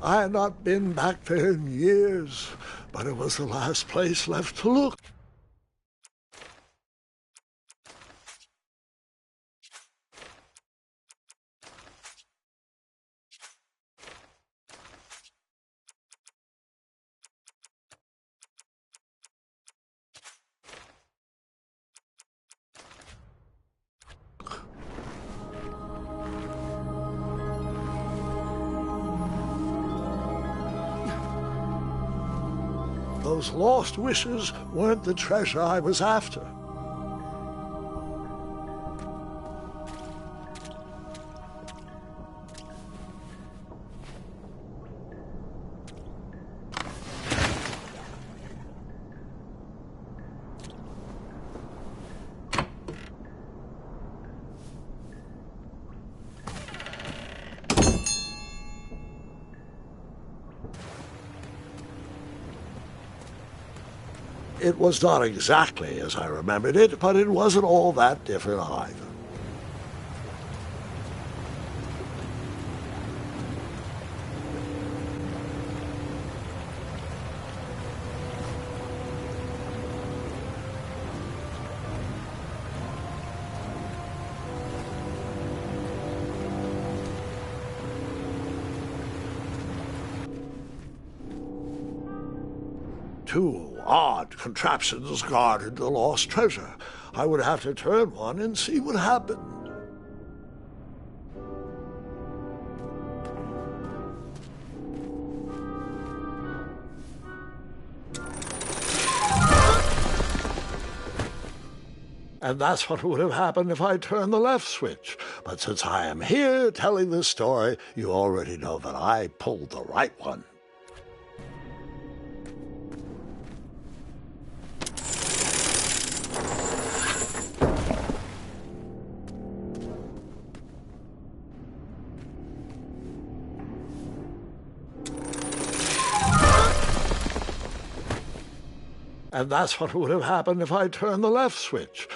I had not been back there in years, but it was the last place left to look. Those lost wishes weren't the treasure I was after. It was not exactly as I remembered it, but it wasn't all that different either. Two odd contraptions guarded the lost treasure. I would have to turn one and see what happened. And that's what would have happened if I turned the left switch. But since I am here telling this story, you already know that I pulled the right one. And that's what would have happened if I turned the left switch.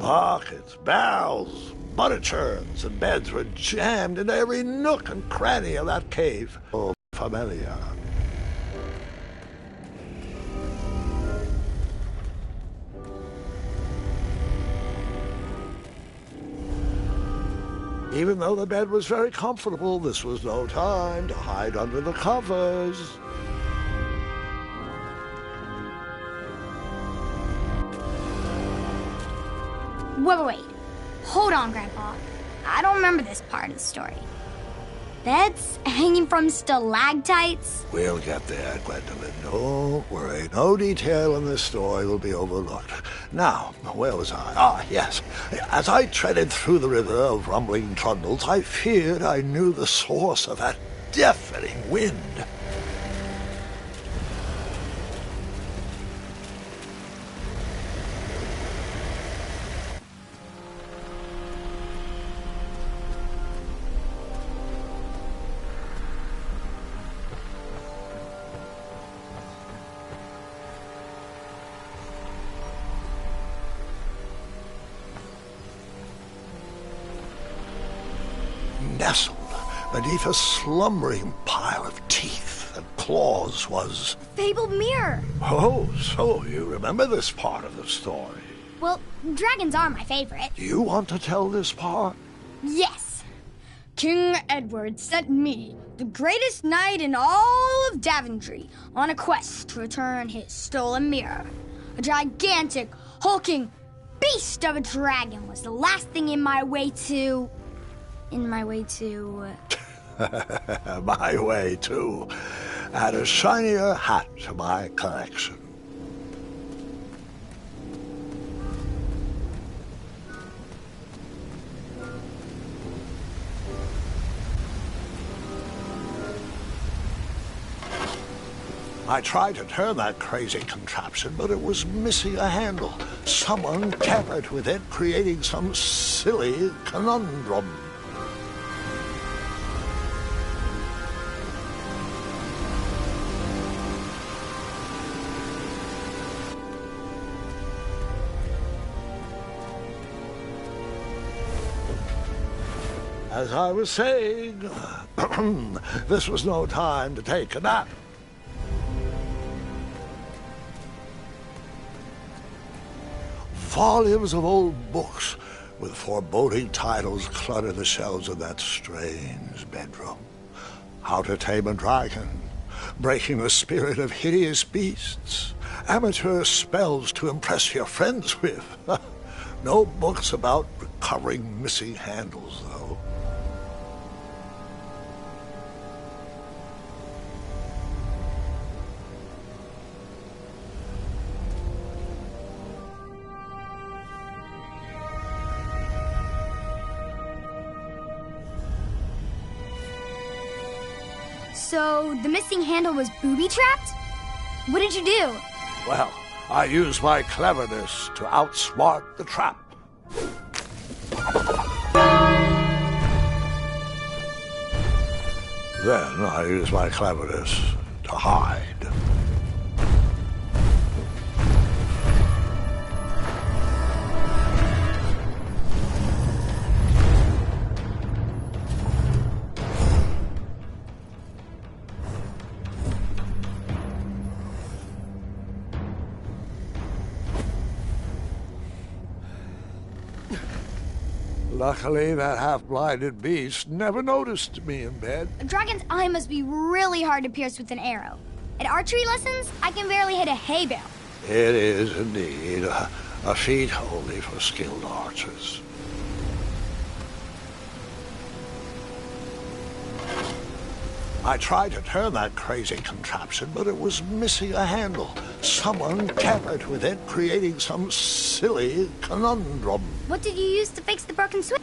Buckets, barrels, butter churns, and beds were jammed into every nook and cranny of that cave. Oh, familiar. Even though the bed was very comfortable, this was no time to hide under the covers. Wait. Hold on, Grandpa. I don't remember this part of the story. Beds hanging from stalactites? We'll get there, Gwendolyn. Don't worry. No detail in this story will be overlooked. Now, where was I? Ah, yes. As I treaded through the river of rumbling trundles, I feared I knew the source of that deafening wind. Nestled beneath a slumbering pile of teeth and claws was... Fabled mirror. Oh, so you remember this part of the story. Well, dragons are my favorite. Do you want to tell this part? Yes. King Edward sent me, the greatest knight in all of Daventry, on a quest to return his stolen mirror. A gigantic, hulking beast of a dragon was the last thing in my way to... My way too. Add a shinier hat to my collection. I tried to turn that crazy contraption, but it was missing a handle. Someone tampered with it, creating some silly conundrum. As I was saying, this was no time to take a nap. Volumes of old books with foreboding titles clutter the shelves of that strange bedroom. How to Tame a Dragon, Breaking the Spirit of Hideous Beasts, Amateur Spells to Impress Your Friends with. No books about recovering missing handles, though. So, the missing handle was booby-trapped? What did you do? Well, I used my cleverness to outsmart the trap. Then I used my cleverness to hide. Luckily, that half-blinded beast never noticed me in bed. A dragon's eye must be really hard to pierce with an arrow. At archery lessons, I can barely hit a hay bale. It is indeed a feat only for skilled archers. I tried to turn that crazy contraption, but it was missing a handle. Someone tampered with it, creating some silly conundrum. What did you use to fix the broken switch?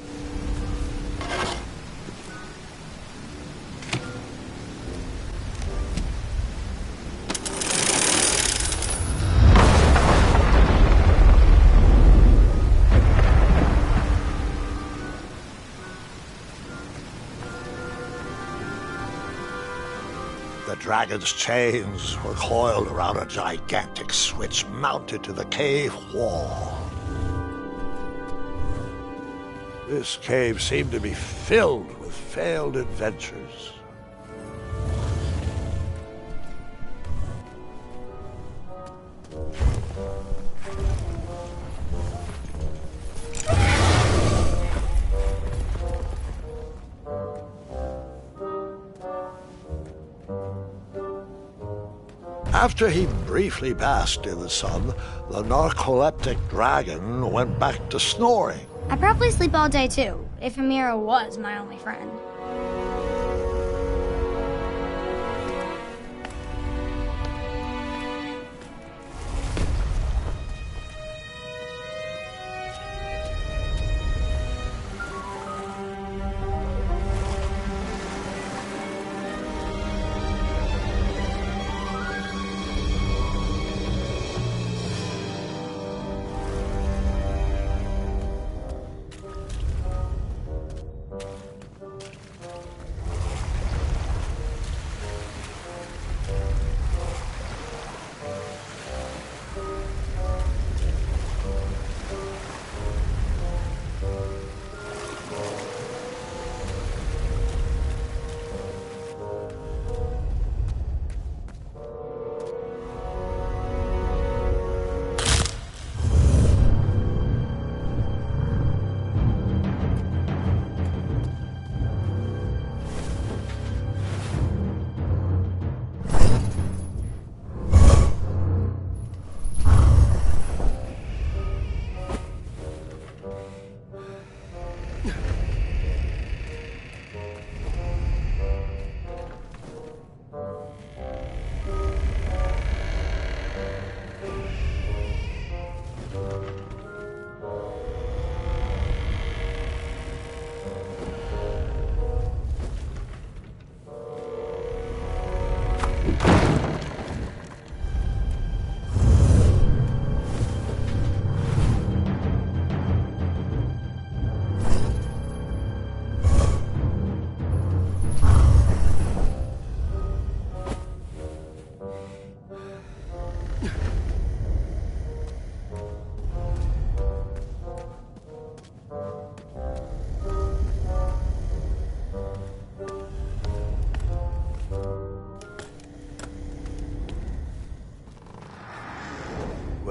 The dragon's chains were coiled around a gigantic switch mounted to the cave wall. This cave seemed to be filled with failed adventures. After he briefly basked in the sun, the narcoleptic dragon went back to snoring. I probably sleep all day too, if Amira was my only friend.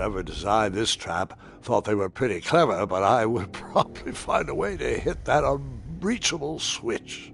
whoever designed this trap thought they were pretty clever, but I would probably find a way to hit that unreachable switch.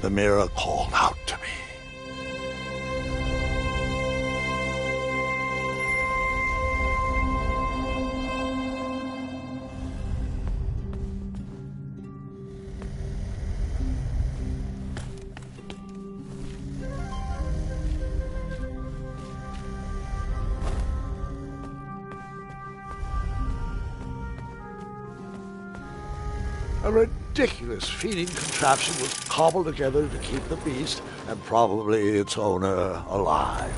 The mirror called out to me. A ridiculous feeding contraption was cobbled together to keep the beast and probably its owner alive.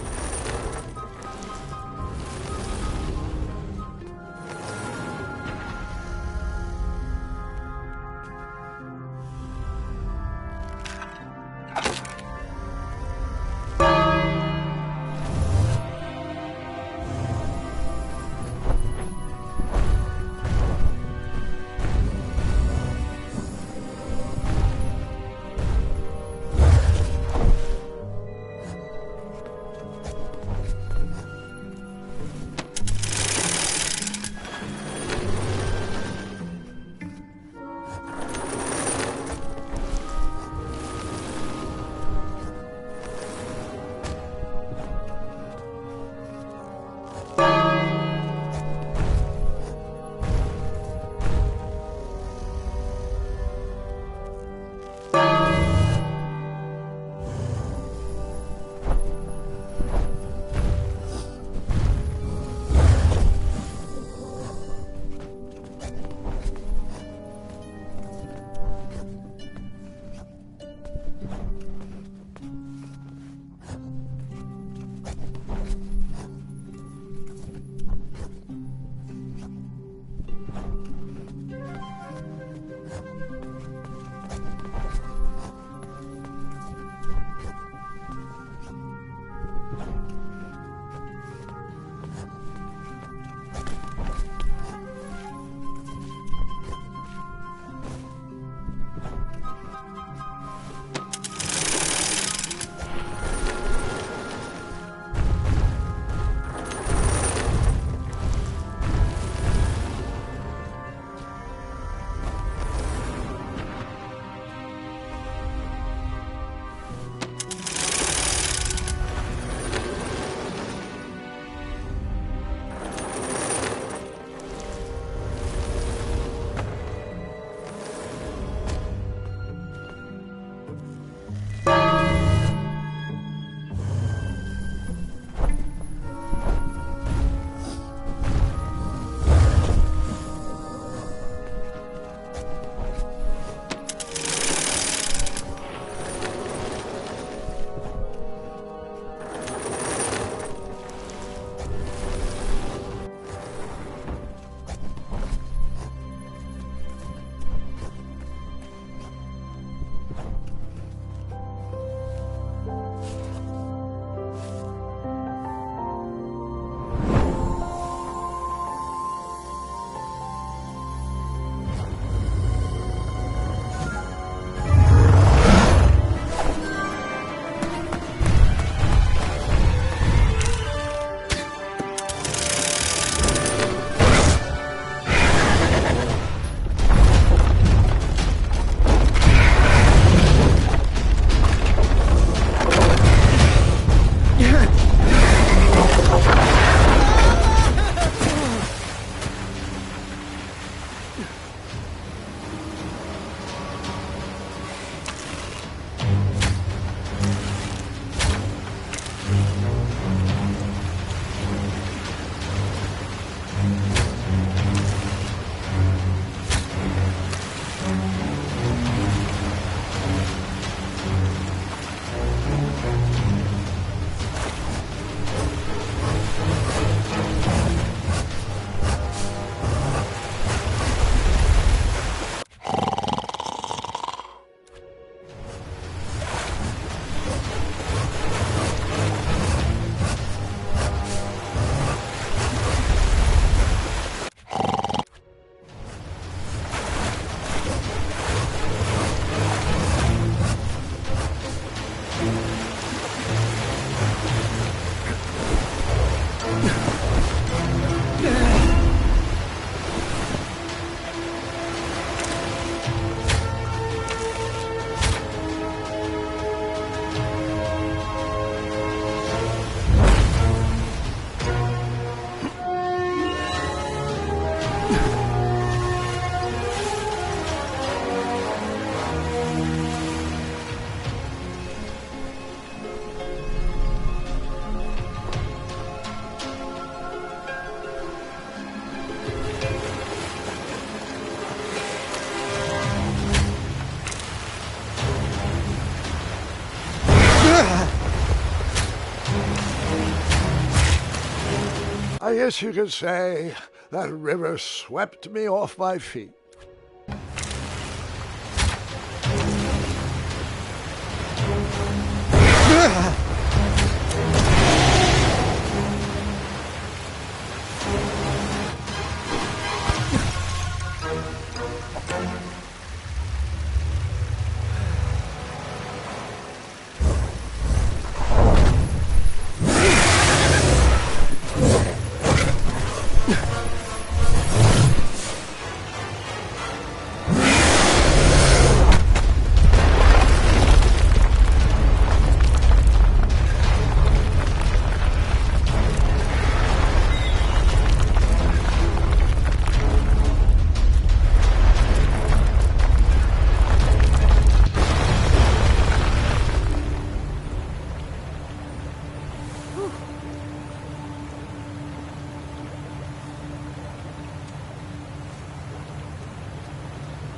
I guess you could say that river swept me off my feet.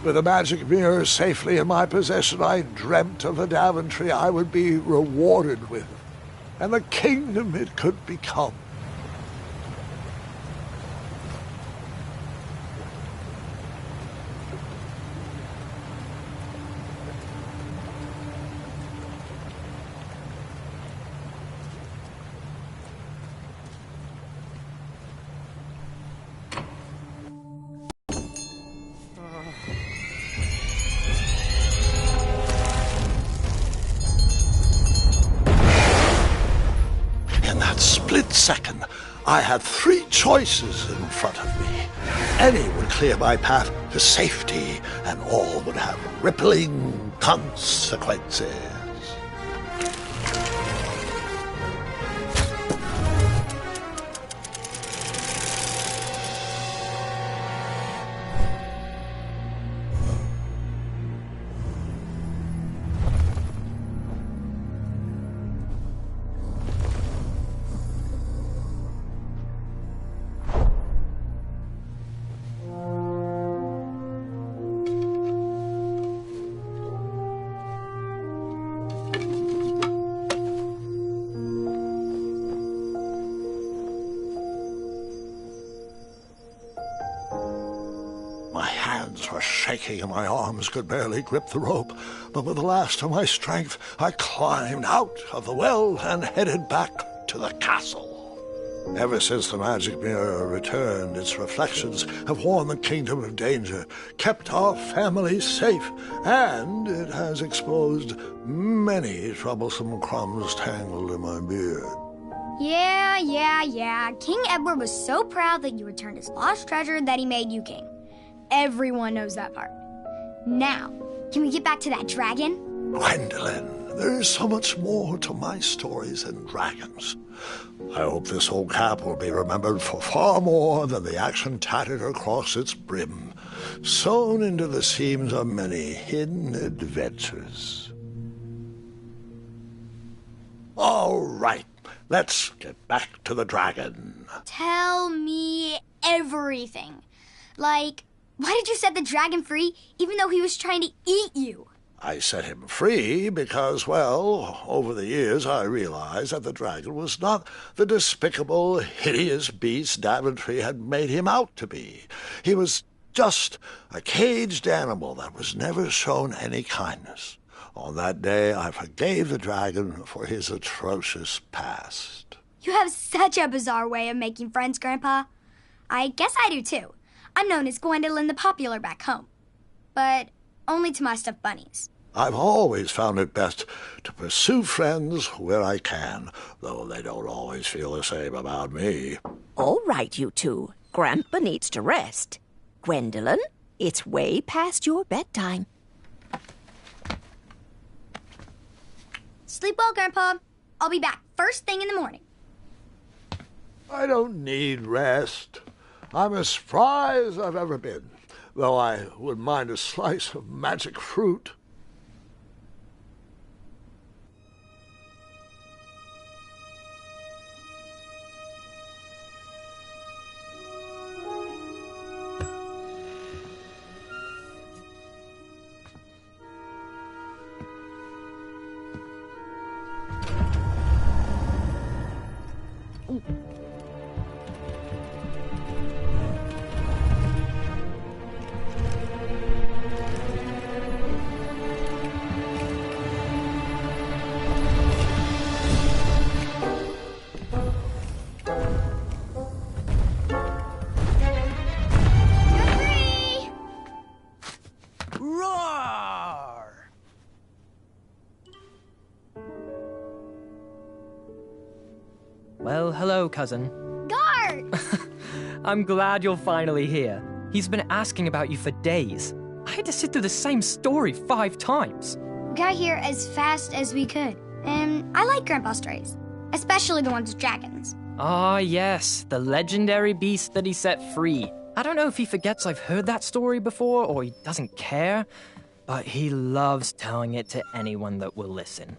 With the magic mirror safely in my possession, I dreamt of the Daventry I would be rewarded with, and the kingdom it could become. Split second, I had three choices in front of me. Any would clear my path to safety, and all would have rippling consequences. My hands were shaking and my arms could barely grip the rope, but with the last of my strength, I climbed out of the well and headed back to the castle. Ever since the magic mirror returned, its reflections have warned the kingdom of danger, kept our family safe, and it has exposed many troublesome crumbs tangled in my beard. Yeah. King Edward was so proud that you returned his lost treasure that he made you king. Everyone knows that part. Now, can we get back to that dragon? Gwendolyn, there is so much more to my stories than dragons. I hope this old cap will be remembered for far more than the action tattered across its brim, sewn into the seams of many hidden adventures. All right, let's get back to the dragon. Tell me everything. Like, why did you set the dragon free even though he was trying to eat you? I set him free because, well, over the years I realized that the dragon was not the despicable, hideous beast Daventry had made him out to be. He was just a caged animal that was never shown any kindness. On that day, I forgave the dragon for his atrocious past. You have such a bizarre way of making friends, Grandpa. I guess I do, too. I'm known as Gwendolyn the Popular back home. But only to my stuffed bunnies. I've always found it best to pursue friends where I can, though they don't always feel the same about me. All right, you two. Grandpa needs to rest. Gwendolyn, it's way past your bedtime. Sleep well, Grandpa. I'll be back first thing in the morning. I don't need rest. I'm as spry as I've ever been, though I wouldn't mind a slice of magic fruit. Roar! Well, hello, cousin. Guard! I'm glad you're finally here. He's been asking about you for days. I had to sit through the same story 5 times. We got here as fast as we could. And I like Grandpa's stories, especially the ones with dragons. Ah, yes, the legendary beast that he set free. I don't know if he forgets I've heard that story before or he doesn't care, but he loves telling it to anyone that will listen.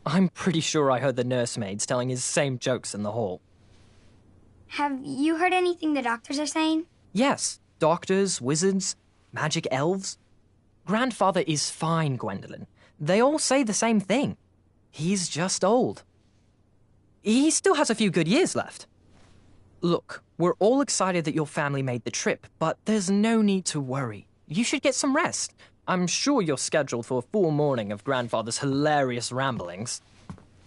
I'm pretty sure I heard the nursemaids telling his same jokes in the hall. Have you heard anything the doctors are saying? Yes, doctors, wizards, magic elves. Grandfather is fine, Gwendolyn. They all say the same thing. He's just old. He still has a few good years left. Look, we're all excited that your family made the trip, but there's no need to worry. You should get some rest. I'm sure you're scheduled for a full morning of Grandfather's hilarious ramblings.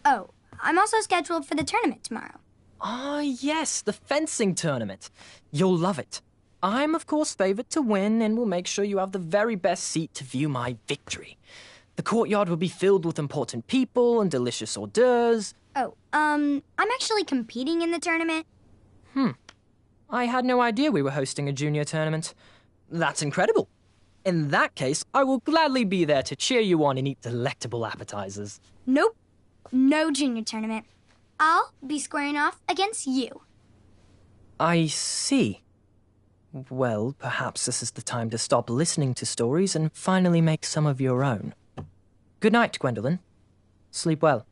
Oh, I'm also scheduled for the tournament tomorrow. Ah, yes, the fencing tournament. You'll love it. I'm, of course, favored to win and will make sure you have the very best seat to view my victory. The courtyard will be filled with important people and delicious hors d'oeuvres. Oh, I'm actually competing in the tournament. I had no idea we were hosting a junior tournament. That's incredible. In that case, I will gladly be there to cheer you on and eat delectable appetizers. Nope, no junior tournament. I'll be squaring off against you. I see. Well, perhaps this is the time to stop listening to stories and finally make some of your own. Good night, Gwendolyn. Sleep well.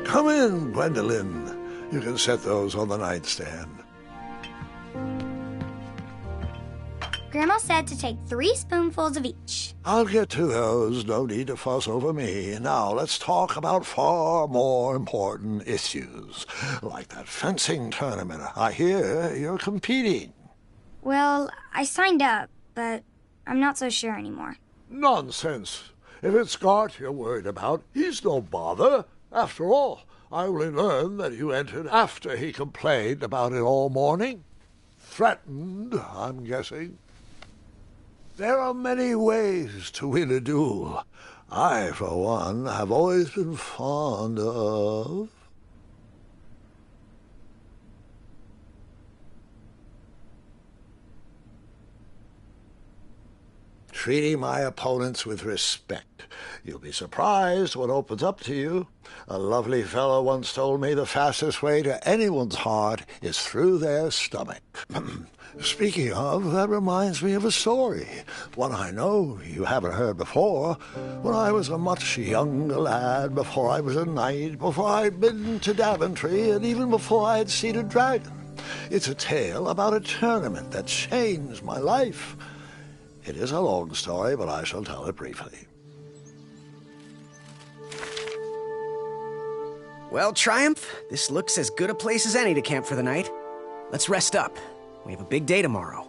Come in, Gwendolyn. You can set those on the nightstand. Grandma said to take 3 spoonfuls of each. I'll get to those. No need to fuss over me. Now let's talk about far more important issues, like that fencing tournament. I hear you're competing. Well, I signed up, but I'm not so sure anymore. Nonsense. If it's Gart you're worried about, he's no bother. After all, I only learned that you entered after he complained about it all morning. Threatened, I'm guessing. There are many ways to win a duel. I, for one, have always been fond of... treating my opponents with respect. You'll be surprised what opens up to you. A lovely fellow once told me the fastest way to anyone's heart is through their stomach. Speaking of, that reminds me of a story, one I know you haven't heard before. When I was a much younger lad, before I was a knight, before I'd been to Daventry, and even before I had seen a dragon. It's a tale about a tournament that changed my life. It is a long story, but I shall tell it briefly. Well, Triumph, this looks as good a place as any to camp for the night. Let's rest up. We have a big day tomorrow.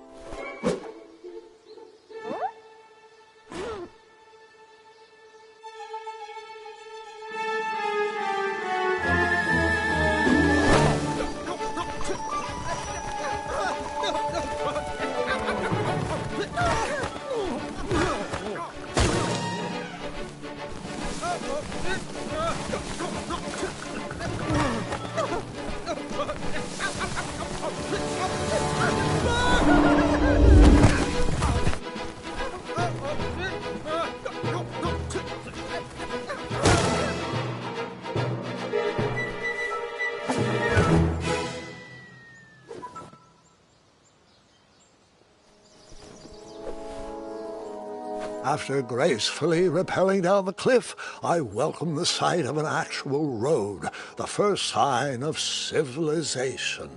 After gracefully rappelling down the cliff, I welcomed the sight of an actual road, the first sign of civilization.